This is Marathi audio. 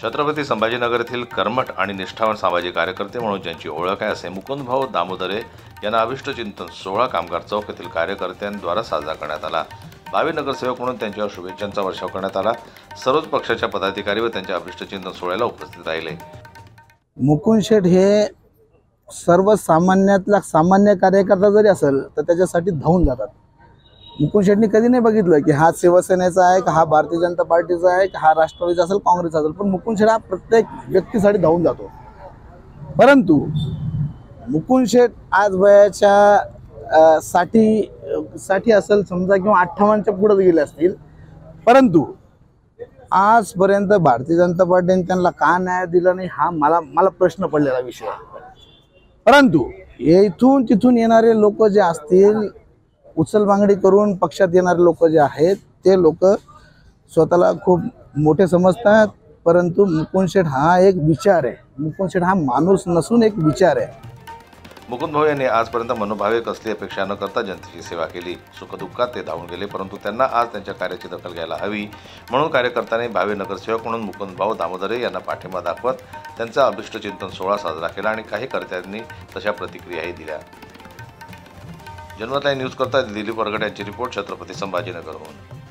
छत्रपती संभाजीनगर येथील कर्मठ आणि निष्ठावान सामाजिक कार्यकर्ते म्हणून ज्यांची ओळख आहे असे मुकुंदभाऊ दामोदरे यांना अभिष्टचिंतन सोहळा कामगार चौक येथील कार्यकर्त्यांद्वारा साजरा करण्यात आला। भावी नगरसेवक म्हणून त्यांच्यावर शुभेच्छांचा वर्षाव करण्यात आला। सर्वच पक्षाच्या पदाधिकारी व त्यांच्या अभिष्टचिंतन सोहळ्याला उपस्थित राहिले। मुकुंद शेठ हे सर्वसामान्यातला सामान्य कार्यकर्ता जरी असेल तर त्याच्यासाठी धावून जातात। मुकुंद शेठनी कधी नाही बघितलं की हा शिवसेनेचा आहे, का हा भारतीय जनता पार्टीचा आहे, का हा राष्ट्रवादीचा असेल, काँग्रेसचा असेल, पण मुकुंद शेठ हा प्रत्येक व्यक्तीसाठी धावून जातो। परंतु मुकुंद शेठ आज वयाच्या साठी असेल समजा किंवा 58च्या पुढे गेले असतील, परंतु आजपर्यंत भारतीय जनता पार्टीने त्यांना का न्याय दिला नाही हा मला प्रश्न पडलेला विषय आहे। परंतु इथून तिथून येणारे लोक जे असतील, उचलबांगडी करून पक्षात येणारे लोक जे आहेत ते लोक स्वतःला खूप मोठे समजतात, परंतु मुकुंद शेठ हा एक विचार आहे। मुकुंद शेठ हा माणूस नसून एक विचार आहे। मुकुंदभाऊ यांनी आजपर्यंत मनोभावे कसली अपेक्षा न करता जनतेची सेवा केली। सुखदुःखात ते धावून गेले, परंतु त्यांना आज त्यांच्या कार्याची दखल घ्यायला हवी म्हणून कार्यकर्त्यांनी भावी नगरसेवक म्हणून मुकुंदभाऊ दामोदरे यांना पाठिंबा दाखवत त्यांचा अभिष्टचिंतन सोहळा साजरा केला आणि काही कर्त्यांनी तशा प्रतिक्रियाही दिल्या। जनमत लाईव्ह न्यूज करता दिलीप वरगड यांची रिपोर्ट, छत्रपती संभाजीनगरहून।